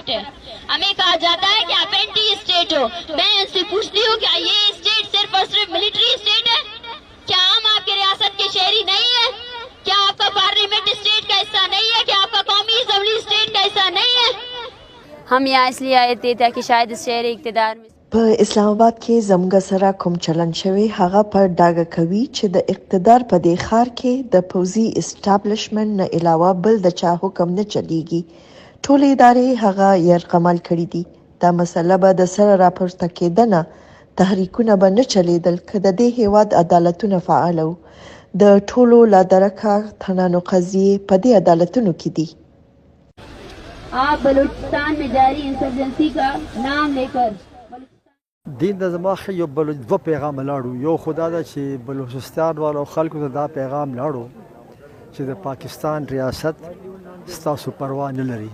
करप्ट है। हमें कहा जाता है कि आप एंटी स्टेट हो। मैं उनसे पूछती हूँ, क्या ये स्टेट सिर्फ और सिर्फ मिलिट्री स्टेट है? क्या हम आपकी रियासत के शहरी नहीं है? क्या आपका पार्लियामेंट स्टेट का हिस्सा नहीं है? क्या आपका कौमी असम्बली स्टेट का हिस्सा नहीं है? हम यहाँ इसलिए आए थे ताकि शायद इस शहर इक़्तिदार में په اسلام آباد کې زموږ سره کوم چلن شوی هغه په ډاګه کوي چې د اقتدار په دې ښار کې د پوځي اسټابلیشمنټ نه علاوه بل د چا حکم نه چلیږي. ټولې ادارې هغه یرغمل کړي دي. دا مسله به د سره راپورته کېدنه تحریکونه به نه چلیدل که د دې هیواد عدالتونه فعال وو. د ټولو لادرکه تنانو قضیې په دې عدالتونو کې دي. आप बलूचिस्तान में जारी इंसर्जेंसी का नाम लेकर دین د زما یو بل دو پیغام لاړو. یو خدا دا چې بلوچستان والو خلکو ته دا پیغام لاړو چې د پاکستان ریاست ستاسو پروا نه لري.